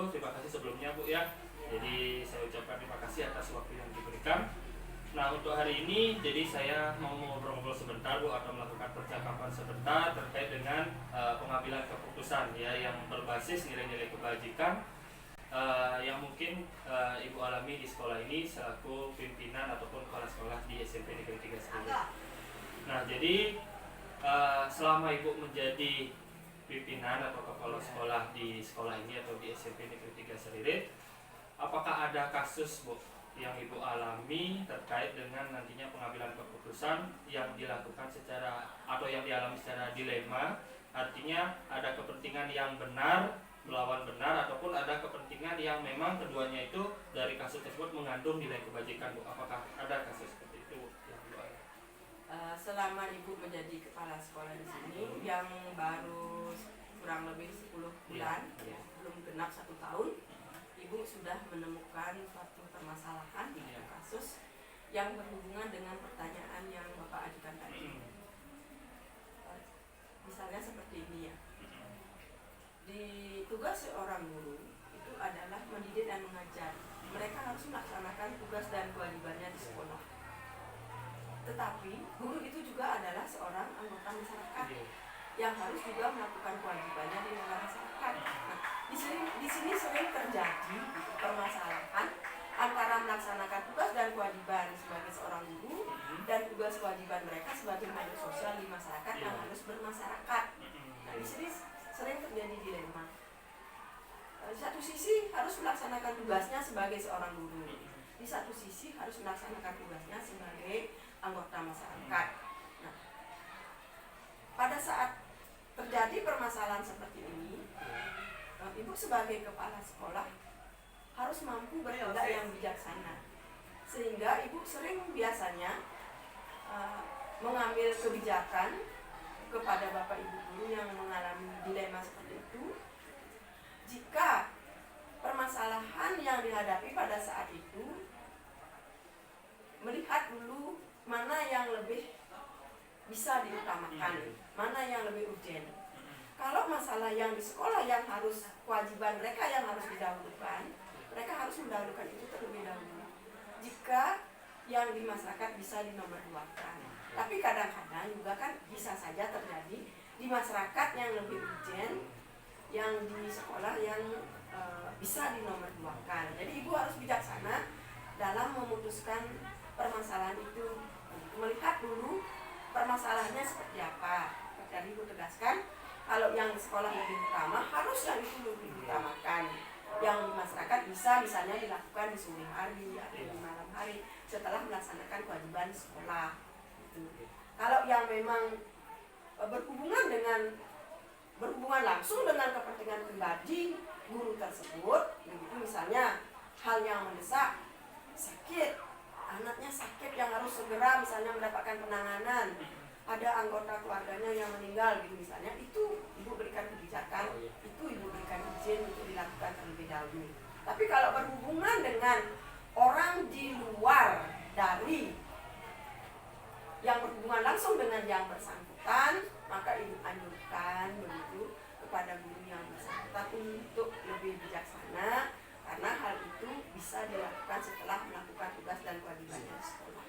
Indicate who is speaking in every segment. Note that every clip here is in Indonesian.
Speaker 1: wabarakatuh. Terima kasih sebelumnya Bu ya. Jadi saya ucapkan terima kasih atas waktu yang diberikan. Nah untuk hari ini jadi saya mau ngobrol-ngobrol sebentar Bu, atau melakukan percakapan sebentar terkait dengan pengambilan keputusan ya yang berbasis nilai-nilai kebajikan yang mungkin Ibu alami di sekolah ini selaku pimpinan ataupun kepala sekolah di SMP Negeri 3 Seririt. Nah jadi selama Ibu menjadi pimpinan atau kepala sekolah di sekolah ini atau di SMP Negeri 3 Seririt, apakah ada kasus Bu yang Ibu alami terkait dengan nantinya pengambilan keputusan yang dilakukan secara atau yang dialami secara dilema, artinya ada kepentingan yang benar melawan benar ataupun ada kepentingan yang memang keduanya itu dari kasus tersebut mengandung nilai kebajikan Bu? Apakah ada kasus seperti itu yang Ibu alami?
Speaker 2: Selama Ibu menjadi kepala sekolah di sini yang baru kurang lebih 10 bulan, belum genap 1 tahun, Ibu sudah menemukan suatu permasalahan, kasus yang berhubungan dengan pertanyaan yang Bapak ajukan tadi. Misalnya seperti ini ya, di tugas seorang guru itu adalah mendidik dan mengajar. Mereka harus melaksanakan tugas dan kewajibannya di sekolah. Tetapi guru itu juga adalah seorang anggota masyarakat yang harus juga melakukan kewajibannya di tengah masyarakat. Nah, di sini sering terjadi permasalahan antara melaksanakan tugas dan kewajiban sebagai seorang guru dan tugas kewajiban mereka sebagai makhluk sosial di masyarakat yang harus bermasyarakat. Nah, di sini sering terjadi dilema. Di satu sisi harus melaksanakan tugasnya sebagai seorang guru, di satu sisi harus melaksanakan tugasnya sebagai anggota masyarakat. Nah, pada saat terjadi permasalahan seperti ini, Ibu sebagai kepala sekolah harus mampu bertindak yang bijaksana, sehingga Ibu sering biasanya mengambil kebijakan kepada Bapak Ibu guru yang mengalami dilema seperti itu. Jika permasalahan yang dihadapi pada saat itu, melihat dulu mana yang lebih bisa diutamakan, mana yang lebih urgent. Kalau masalah yang di sekolah yang harus kewajiban mereka yang harus didahulukan, mereka harus mendahulukan itu terlebih dahulu. Jika yang di masyarakat bisa dinomorduakan, tapi kadang-kadang juga kan bisa saja terjadi di masyarakat yang lebih urgent, yang di sekolah yang bisa dinomorduakan. Jadi Ibu harus bijaksana dalam memutuskan permasalahan itu, melihat dulu permasalahannya seperti apa. Jadi Ibu tegaskan kalau yang di sekolah lebih utama harus yang itu lebih diutamakan. Yang di masyarakat bisa misalnya dilakukan di sore hari atau di malam hari setelah melaksanakan kewajiban sekolah. Kalau yang memang berhubungan langsung dengan kepentingan pribadi guru tersebut, begitu misalnya hal yang mendesak, sakit, anaknya sakit yang harus segera misalnya mendapatkan penanganan, ada anggota keluarganya yang meninggal gitu misalnya, itu Ibu berikan kebijakan, itu Ibu berikan izin untuk dilakukan terlebih dahulu. Tapi kalau berhubungan dengan orang di luar dari yang berhubungan langsung dengan yang bersangkutan, maka Ibu anjurkan begitu kepada guru yang bersangkutan untuk lebih bijaksana, karena hal itu bisa dilakukan setelah melakukan tugas dan kewajibannya di sekolah.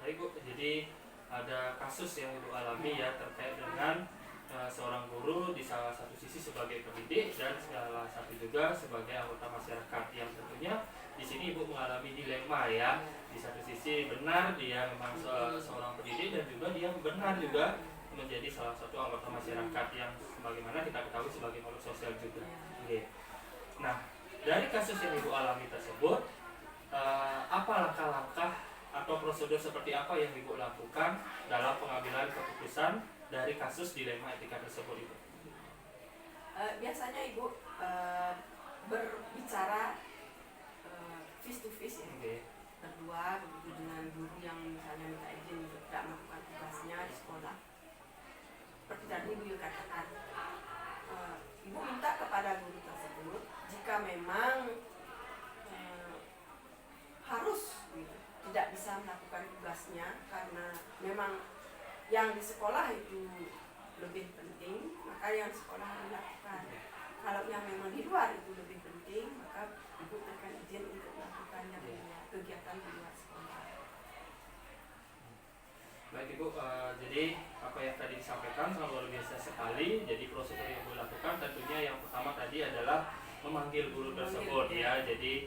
Speaker 1: Baik Bu, jadi ada kasus yang Ibu alami ya terkait dengan seorang guru di salah satu sisi sebagai pendidik dan salah satu juga sebagai anggota masyarakat yang tentunya di sini Ibu mengalami dilema ya. Di satu sisi benar dia memang seorang pendidik dan juga dia benar juga menjadi salah satu anggota masyarakat yang sebagaimana kita ketahui sebagai makhluk sosial juga. Nah, dari kasus yang Ibu alami tersebut, apa langkah-langkah atau prosedur seperti apa yang Ibu lakukan dalam pengambilan keputusan dari kasus dilema etika tersebut Ibu?
Speaker 2: Biasanya Ibu berbicara face to face ya, berdua begitu dengan guru yang misalnya minta izin untuk tidak melakukan tugasnya di sekolah. Seperti tadi Ibu katakan, Ibu minta kepada guru tersebut jika memang harus gitu, tidak bisa melakukan tugasnya karena memang yang di sekolah itu lebih penting, maka yang sekolah dilakukan. Kalau yang memang di luar itu lebih penting, maka ibu berikan izin untuk melakukan yang kegiatan di luar sekolah.
Speaker 1: Baik Ibu, jadi apa yang tadi disampaikan sangat luar biasa sekali. Jadi prosedur yang Ibu lakukan tentunya yang pertama tadi adalah memanggil guru tersebut ya. Jadi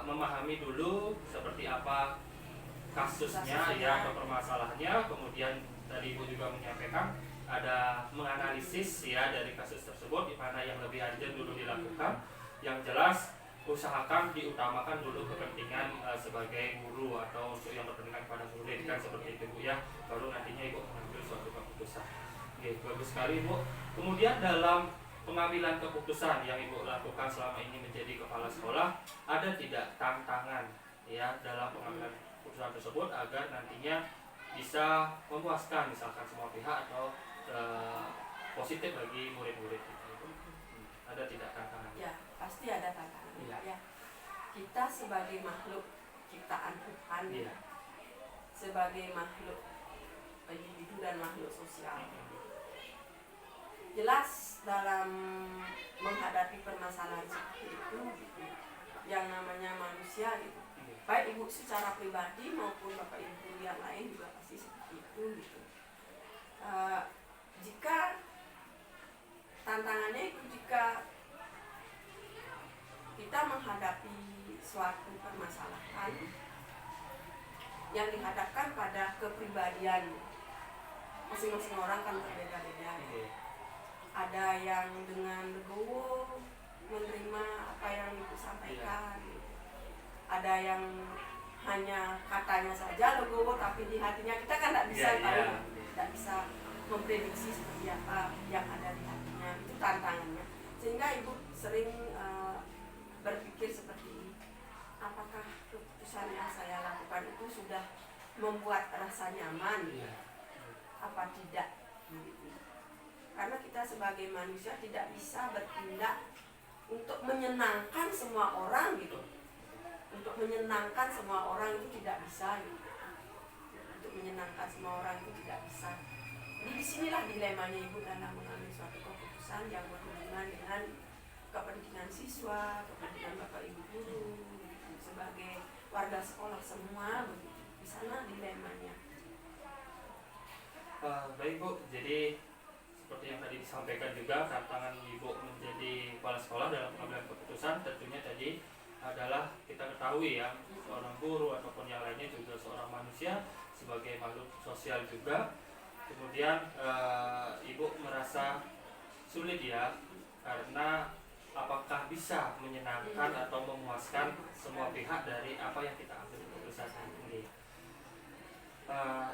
Speaker 1: memahami dulu seperti apa kasusnya ya atau permasalahannya. Kemudian tadi Ibu juga menyampaikan ada menganalisis ya dari kasus tersebut, di mana yang lebih urgent dulu dilakukan. Yang jelas usahakan diutamakan dulu kepentingan sebagai guru atau untuk yang berkepentingan kepada murid kan seperti itu Bu ya, baru nantinya Ibu mengambil suatu keputusan. Oke, bagus sekali Bu. Kemudian dalam pengambilan keputusan yang Ibu lakukan selama ini menjadi kepala sekolah, ada tidak tantangan ya dalam pengambilan keputusan tersebut agar nantinya bisa memuaskan misalkan semua pihak atau positif bagi murid-murid itu? Ada tidak tantangan?
Speaker 2: Ya, pasti ada tantangan. Ya. Kita sebagai makhluk ciptaan Tuhan, ya, sebagai makhluk individu dan makhluk sosial, jelas dalam menghadapi permasalahan seperti itu, yang namanya manusia gitu, baik ibu secara pribadi maupun bapak ibu yang lain juga pasti seperti itu gitu. Jika tantangannya itu jika kita menghadapi suatu permasalahan yang dihadapkan pada kepribadian masing-masing orang kan berbeda-beda. Ada yang dengan legowo menerima apa yang ibu sampaikan, ada yang hanya katanya saja legowo tapi di hatinya kita kan tidak bisa tahu, tidak bisa memprediksi seperti apa yang ada di hatinya. Itu tantangannya, sehingga ibu sering berpikir seperti ini, apakah keputusan yang saya lakukan itu sudah membuat rasa nyaman, apa tidak gitu. Karena kita sebagai manusia tidak bisa bertindak untuk menyenangkan semua orang gitu. Untuk menyenangkan semua orang itu tidak bisa gitu. Untuk menyenangkan semua orang itu tidak bisa. Jadi disinilah dilemanya ibu dalam mengambil suatu keputusan yang berhubungan dengan kepentingan siswa, kepentingan bapak ibu guru, sebagai warga sekolah semua, begitu. Di sana dilemanya.
Speaker 1: Baik Bu, jadi seperti yang tadi disampaikan juga, tantangan Ibu menjadi kepala sekolah dalam pengambilan keputusan tentunya tadi adalah kita ketahui ya, seorang guru ataupun yang lainnya juga seorang manusia sebagai makhluk sosial juga. Kemudian Ibu merasa sulit ya, karena apakah bisa menyenangkan atau memuaskan semua pihak dari apa yang kita ambil keputusan ini.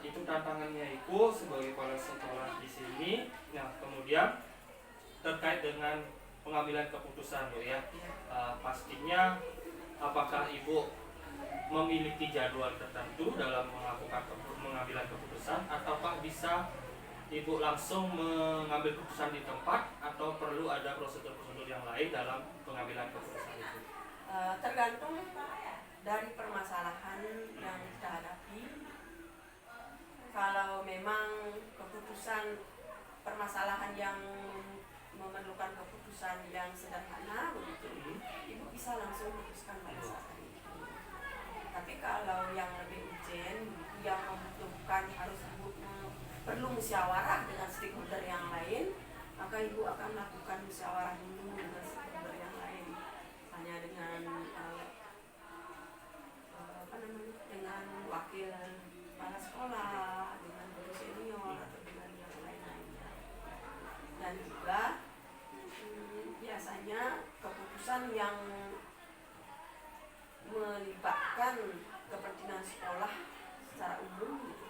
Speaker 1: Itu tantangannya Ibu sebagai kepala sekolah di sini. Nah, kemudian terkait dengan pengambilan keputusan Bu ya, pastinya apakah Ibu memiliki jadwal tertentu dalam melakukan pengambilan keputusan, ataukah bisa Ibu langsung mengambil keputusan di tempat atau perlu ada prosedur-prosedur yang lain dalam pengambilan keputusan itu?
Speaker 2: Tergantung dari permasalahan yang kita hadapi. Kalau memang keputusan permasalahan yang memerlukan keputusan yang sederhana begitu, ibu bisa langsung memutuskan pada saat itu. Tapi kalau yang lebih urgent, yang membutuhkan harus ibu perlu musyawarah dengan stakeholder yang lain, maka ibu akan melakukan musyawarah dulu dengan stakeholder yang lain, hanya dengan dengan wakil kepala sekolah, dengan guru senior atau dengan yang lain-lainnya. Dan juga biasanya keputusan yang melibatkan kepentingan sekolah secara umum gitu,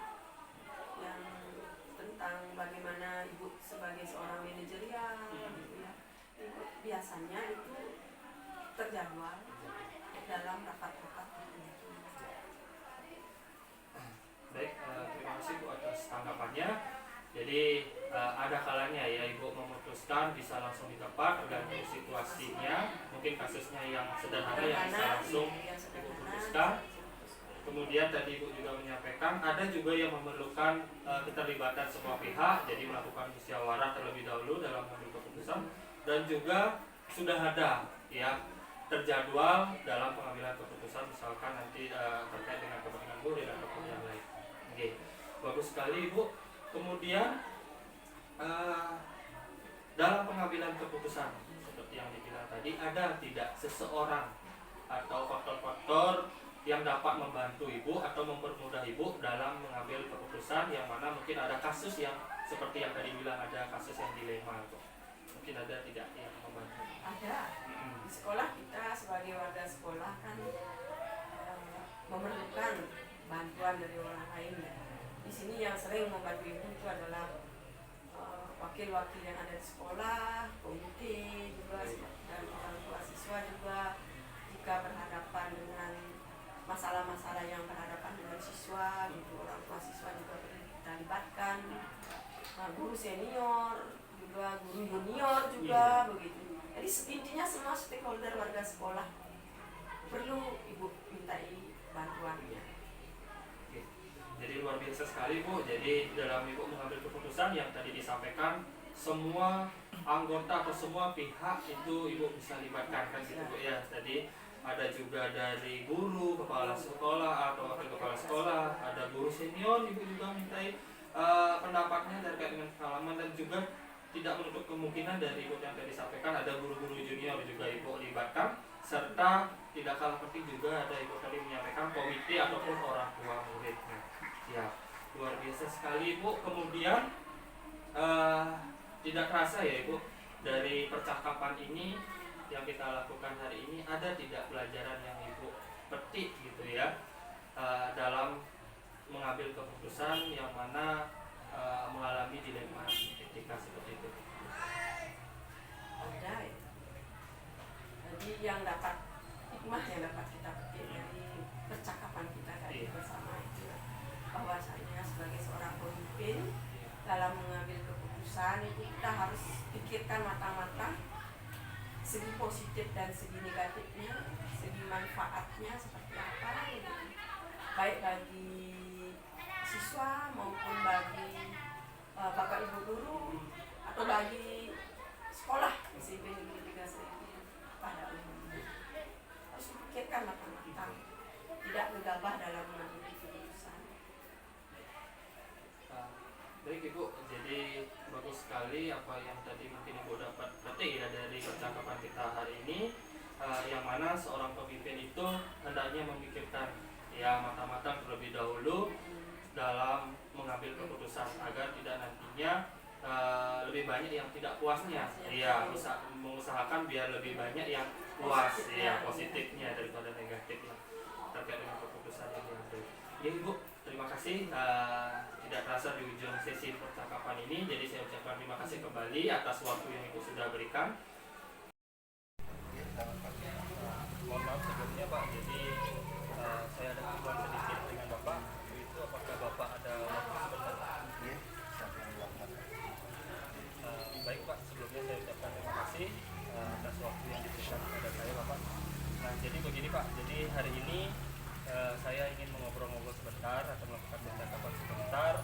Speaker 2: yang tentang bagaimana ibu sebagai seorang manajerial gitu ya, ibu biasanya itu terjadwal dalam rapat-rapat tertentu.
Speaker 1: Baik, terima kasih Bu atas tanggapannya. Jadi ada kalanya ya Ibu memutuskan bisa langsung di tempat tergantung situasinya. Mungkin kasusnya yang sederhana yang bisa langsung Ibu putuskan. Kemudian tadi Ibu juga menyampaikan ada juga yang memerlukan keterlibatan semua pihak, jadi melakukan musyawarah terlebih dahulu dalam mengambil keputusan, dan juga sudah ada ya terjadwal dalam pengambilan keputusan, misalkan nanti terkait dengan kepentingan murid ataupun yang lain. Oke, bagus sekali Ibu. Kemudian dalam pengambilan keputusan seperti yang dibilang tadi, ada tidak seseorang atau faktor-faktor yang dapat membantu Ibu atau mempermudah Ibu dalam mengambil keputusan, yang mana mungkin ada kasus yang seperti yang tadi bilang, ada kasus yang dilema Ibu. Mungkin ada tidak yang membantu?
Speaker 2: Ada. Di sekolah kita sebagai warga sekolah kan memerlukan bantuan dari orang lain. Di sini yang sering membantu Ibu itu adalah wakil-wakil yang ada di sekolah, komite juga, dan orang tua siswa juga. Jika berhadapan dengan masalah-masalah yang berhadapan dengan siswa, gitu, orang tua siswa juga perlu kita libatkan. Guru senior juga, guru junior juga, begitu. Jadi intinya semua stakeholder warga sekolah perlu Ibu mintai bantuannya.
Speaker 1: Oke. Jadi luar biasa sekali Bu. Jadi dalam Ibu mengambil keputusan yang tadi disampaikan, semua anggota atau semua pihak itu Ibu bisa libatkan kan gitu Bu ya. Tadi ada juga dari guru, kepala sekolah atau wakil kepala sekolah, ada guru senior Ibu juga mintai pendapatnya terkait dengan pengalaman, dan juga tidak menutup kemungkinan dari Ibu yang tadi disampaikan ada guru-guru junior juga Ibu libatkan, serta tidak kalah penting juga ada Ibu tadi menyampaikan komite ataupun orang tua murid. Ya, luar biasa sekali Ibu. Kemudian tidak terasa ya Ibu, dari percakapan ini yang kita lakukan hari ini, ada tidak pelajaran yang Ibu petik gitu ya dalam mengambil keputusan yang mana mengalami dilema etika seperti itu?
Speaker 2: Ada ya. Jadi yang dapat hikmah yang dapat kita petik dari percakapan kita tadi bersama itu, bahwasanya sebagai seorang pemimpin dalam mengambil keputusan itu kita harus pikirkan matang-matang segi positif dan segi negatifnya, segi manfaatnya seperti apa, gitu. Baik bagi siswa maupun bagi bapak ibu guru atau bagi sekolah SMP Negeri 3 pada umumnya. Harus dipikirkan matang-matang, tidak gegabah dalam mengambil keputusan.
Speaker 1: Baik Ibu, jadi bagus sekali apa yang tadi mungkin Ibu dapat petik ya dari percakapan kita hari ini, yang mana seorang pemimpin itu hendaknya memikirkan ya matang-matang terlebih dahulu dalam mengambil keputusan, agar tidak nantinya lebih banyak yang tidak puasnya. Iya, bisa mengusahakan biar lebih banyak yang puas ya, positifnya daripada negatifnya terkait dengan keputusan yang diambil. Ya Ibu, terima kasih. Tidak terasa di ujung sesi percakapan ini, jadi saya ucapkan terima kasih kembali atas waktu yang Ibu sudah berikan. Mohon maaf sebelumnya Pak, jadi saya ada keperluan sedikit dengan Bapak. Itu apakah Bapak ada waktu sebentar? Baik Pak, sebelumnya saya ucapkan terima kasih atas waktu yang diberikan kepada saya Bapak. Nah jadi begini Pak, jadi hari ini saya ingin mengobrol-ngobrol sebentar atau melakukan percakapan sebentar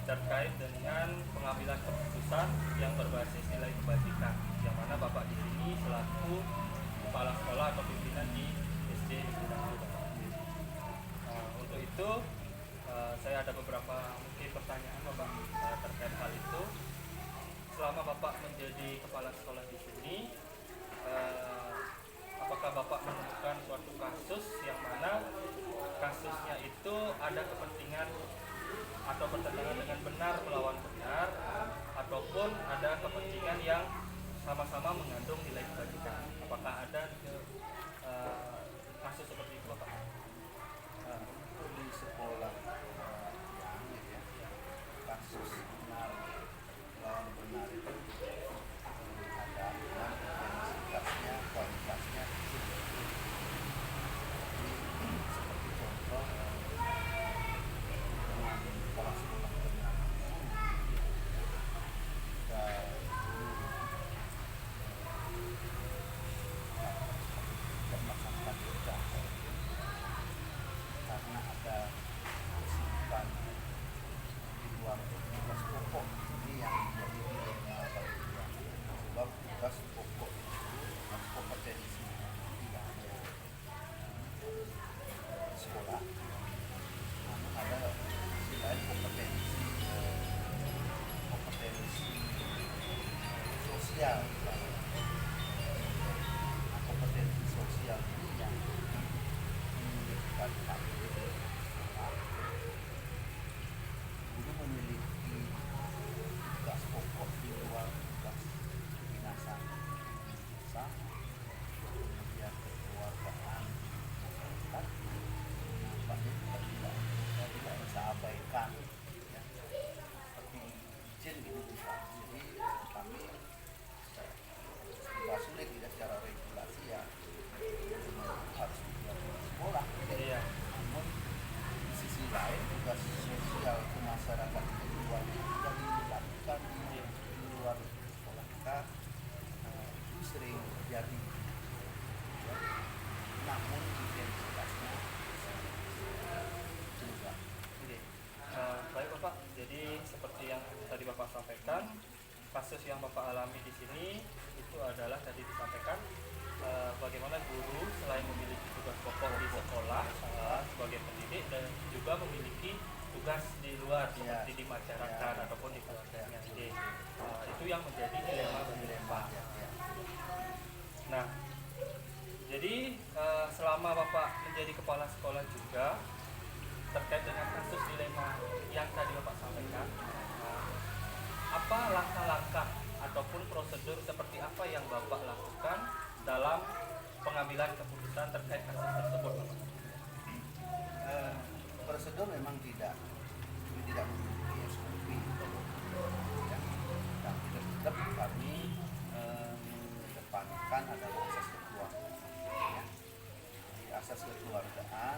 Speaker 1: terkait dengan pengambilan keputusan yang berbasis nilai kebajikan, yang mana Bapak di sini selaku kepala sekolah atau pimpinan di SD Negeri Bapak. Untuk itu saya ada beberapa mungkin pertanyaan Bapak terkait hal itu. Selama Bapak menjadi kepala sekolah di sini, apakah Bapak menemukan suatu kasus yang mana kasusnya itu ada kepentingan atau bertentangan dengan benar melawan benar, ataupun ada kepentingan yang sama-sama mengandung nilai kebajikan? Apakah ada kasus seperti itu Bapak?
Speaker 3: Di sekolah kasus benar lawan benar itu ada anak yang sikapnya kualitasnya seperti contoh dengan kepala sekolah benar dan
Speaker 1: adalah tadi disampaikan bagaimana guru selain memiliki tugas pokok di sekolah sebagai pendidik dan juga memiliki tugas di luar seperti di masyarakat ataupun di keluarganya. Jadi itu yang menjadi dilema bagi Bapak. Nah, jadi selama Bapak menjadi kepala sekolah juga terkait dengan kasus dilema yang tadi Bapak sampaikan, apa langkah-langkah ataupun prosedur seperti apa yang Bapak lakukan dalam pengambilan keputusan terkait kasus tersebut, Bapak?
Speaker 3: Prosedur memang tidak memiliki SOP, ya. Tapi tetap kami mengedepankan adalah asas kekeluargaan, ya. Di asas kekeluargaan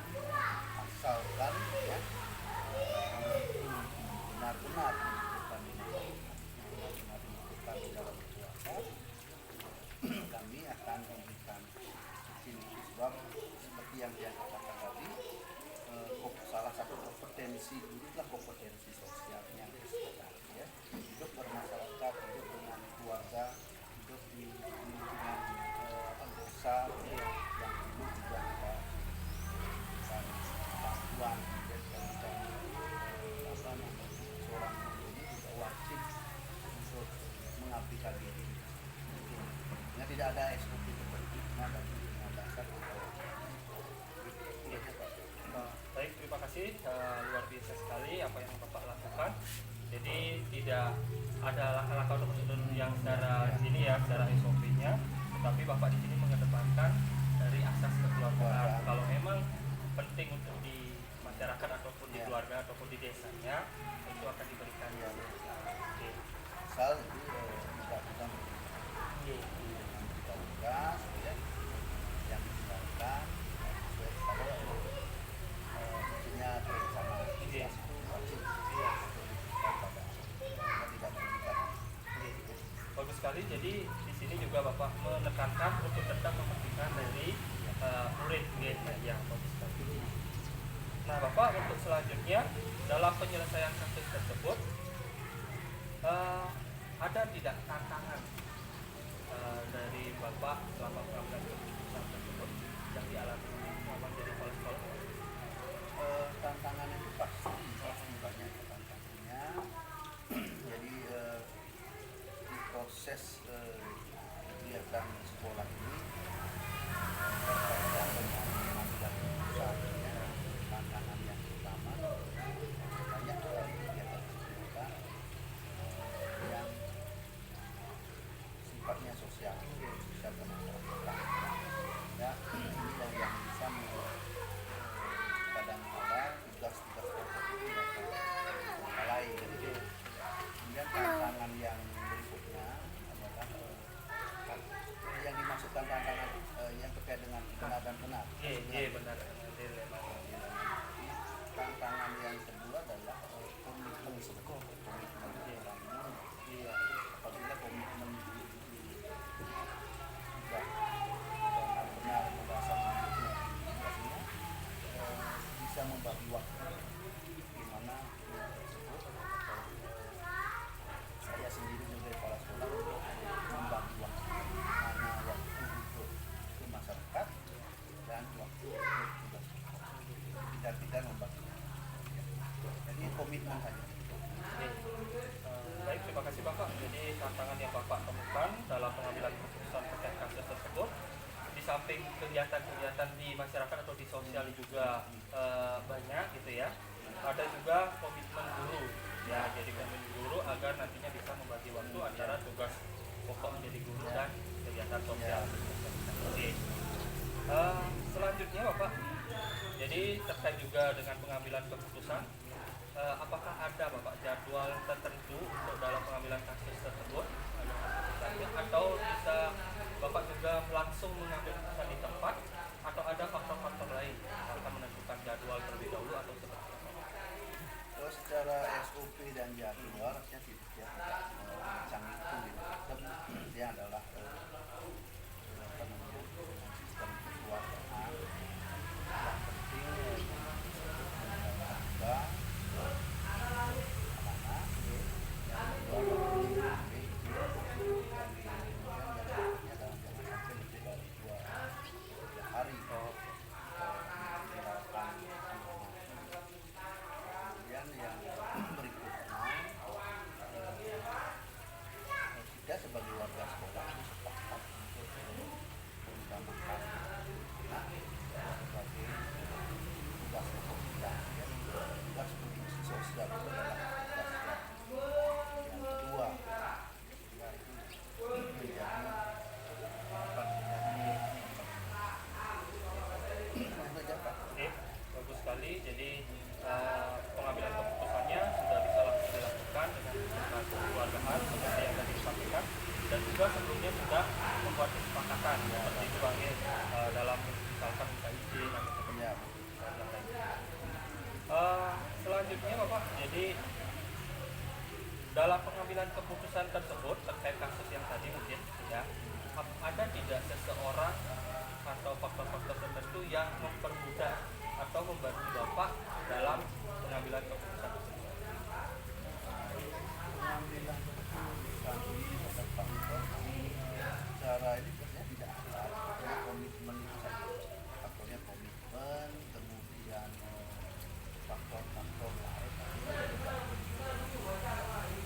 Speaker 3: asalkan ya benar-benar menentukan di dalam keluarga, kami akan memberikan bukti sebab seperti yang dia katakan tadi, salah satu kompetensi guru adalah kompetensi sosialnya, ya. Hidup bermasyarakat, hidup dengan keluarga, hidup di lingkungan desa yang dulu juga ada bantuan dan seorang guru ini juga wajib untuk mengabdikan diri. Nah, tidak ada SOP seperti itu, tapi dengan dasar
Speaker 1: Baik, terima kasih. Luar biasa sekali apa yang Bapak lakukan. Jadi tidak ada langkah-langkah atau prosedur yang secara ini ya, secara SOP-nya, tetapi Bapak di sini mengedepankan dari asas kekeluargaan. Kalau memang penting untuk di masyarakat ataupun di keluarga ataupun di desanya, itu akan diberikan.
Speaker 3: Ya,
Speaker 1: Oke.
Speaker 3: asal itu tidak bisa dengan tugas ya, yang dilakukan sesuai kalau isinya perencanaan itu wajib diberikan pada tidak diberikan.
Speaker 1: Bagus sekali. Jadi di sini juga Bapak menekankan untuk tetap mementingkan dari murid ya, bagus sekali. Nah, Bapak untuk selanjutnya dalam penyelesaian kasus tersebut ada tidak tantangan dari Bapak selama pengambilan keputusan tersebut yang dialami selama menjadi kepala sekolah?
Speaker 3: Tantangan itu pasti banyak tantangannya. Jadi di proses kegiatan sekolah ini terkait dengan pengambilan keputusan, ya, tantangan yang utama banyak sekali kegiatan yang sifatnya sosial kemasyarakatan. Ya, ini yang bisa kadang-kala tugas-tugas pokok itu terlalai. Kemudian tantangan yang berikutnya adalah yang dimaksudkan tantangan yang terkait dengan benar dan benar.
Speaker 1: Benar.
Speaker 3: Tantangan yang kedua adalah komitmen sekolah, komitmen orang murid. Apabila komitmen itu tidak benar-benar berdasarkan tugasnya, bisa membagi waktu di mana tersebut saya sendiri sebagai kepala sekolah untuk membagi waktu, mana waktu untuk ke masyarakat dan waktu untuk tugas tidak membagi. Jadi komitmen saja.
Speaker 1: Baik, terima kasih Bapak. Jadi tantangan yang Bapak temukan dalam pengambilan keputusan terkait kasus tersebut, di samping kegiatan-kegiatan di masyarakat atau di sosial juga banyak gitu ya, ada juga komitmen guru ya. Jadi komitmen guru agar nantinya bisa membagi waktu antara tugas pokok menjadi guru dan kegiatan sosial. Oke. Selanjutnya Bapak, jadi terkait juga dengan pengambilan keputusan, apakah ada Bapak jadwal tertentu untuk dalam pengambilan kasus tersebut, atau bisa Bapak juga langsung mengambil keputusan di tempat, atau ada faktor-faktor lain yang akan menentukan jadwal terlebih dahulu atau seperti apa?
Speaker 3: Kalau secara SOP dan jadwal harusnya tidak canggih itu tetap dia adalah sistem kekeluargaan yang penting menjaga anak-anak yang
Speaker 1: Jadi dalam pengambilan keputusan tersebut terkait kasus yang tadi mungkin ya, ada tidak seseorang atau faktor-faktor tertentu yang mempermudah atau membantu Bapak dalam pengambilan keputusan tersebut?
Speaker 3: Pengambilan keputusan pada faktor cara ini biasanya tidak ada, karena komitmen itu saja. Faktornya komitmen, kemudian faktor-faktor lain.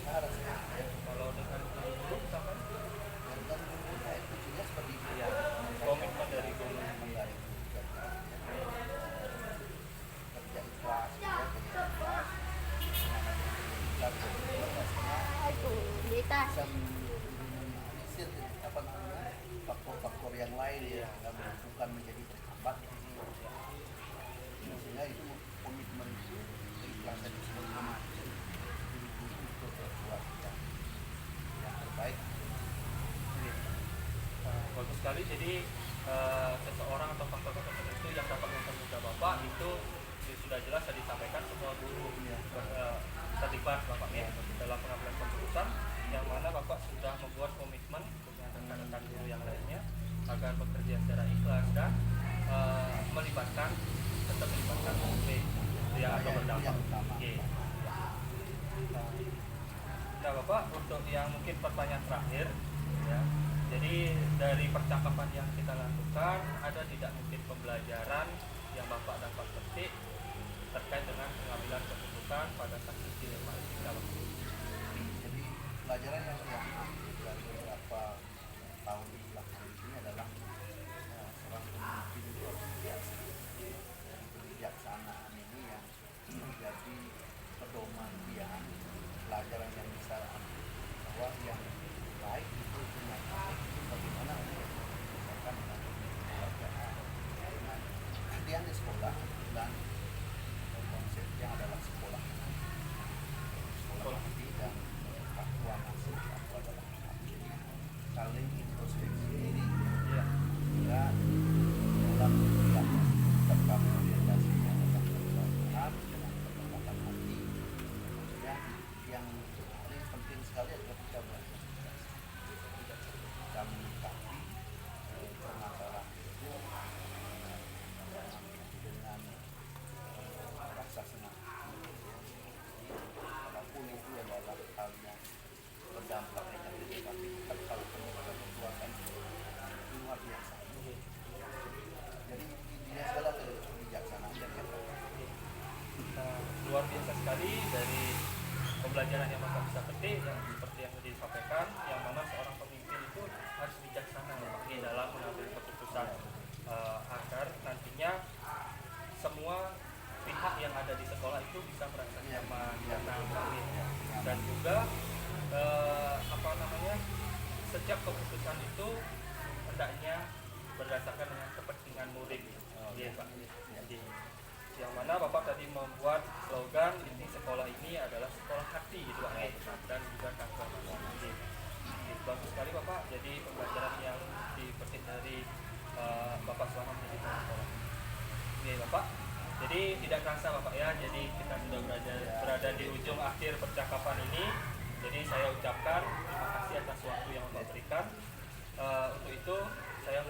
Speaker 3: Harus ya.
Speaker 1: Kalau dengan guru misalkan
Speaker 3: Dan kemudian kuncinya seperti itu
Speaker 1: ya, komitmen dari guru.
Speaker 3: Komitmen dari guru kerja ikhlas, kerja ikhlas. Bisa meminimalisir apa namanya faktor-faktor yang lain ya, bukan menjadi terhambat. Sehingga itu komitmen keikhlasan itu sendiri untuk berbuat yang terbaik.
Speaker 1: Bagus sekali. Jadi seseorang atau faktor-faktor tertentu yang dapat mempermudah Bapak itu sudah jelas tadi disampaikan, semua guru terlibat Bapak ya dalam pengambilan keputusan, yang mana Bapak sudah membuat komitmen dengan rekan-rekan guru yang lainnya agar bekerja secara ikhlas dan tetap melibatkan publik ya, atau berdampak. Oke. Nah Bapak, untuk yang mungkin pertanyaan terakhir ya, jadi dari percakapan yang kita lakukan, ada tidak mungkin pembelajaran yang Bapak dapat petik terkait dengan pengambilan keputusan pada kasus dilema etika?
Speaker 3: Jadi pelajaran yang dari beberapa tahun belakangan ini adalah seorang pemimpin itu harus bijaksana. Kebijaksanaan ini yang menjadi pedoman dia, pelajaran yang bisa bahwa yang baik itu dengan baik itu bagaimana untuk misalkan dengan keluargaan, dengan dia di sekolah dan konsepnya adalah sekolah hati dan takwa masuk, takwa dalam hati, saling introspeksi diri ya, dalam kegiatan tetap orientasinya tentang kebahagiaan dengan ketepatan hati. Kemudian yang paling penting sekali adalah kita belajar kita menyikapi permasalahan itu dengan rasa senang hati. Walaupun itu adalah hal yang berdampak negatif, tapi tetap kalau pada kekuatan itu luar biasa. Jadi dilihat segala kebijaksanaan dan
Speaker 1: Luar biasa sekali dari pembelajaran yang Bapak bisa petik, yang seperti yang tadi disampaikan, yang mana seorang pemimpin itu harus bijaksana ya, dalam mengambil keputusan agar nantinya semua pihak yang ada di sekolah itu bisa merasa nyaman, tenang, dan juga setiap keputusan itu hendaknya berdasarkan dengan kepentingan murid. Pak. Jadi, yang mana Bapak tadi membuat slogan inti sekolah ini adalah sekolah hati gitu Pak, dan juga takwa. Bagus sekali Bapak. Jadi pembelajaran yang dipetik dari Bapak selama menjadi kepala sekolah. Oke Bapak. Jadi tidak terasa Bapak ya. Jadi kita sudah berada di ujung akhir percakapan ini. Jadi saya ucapkan terima kasih atas waktu yang Bapak berikan. Untuk itu saya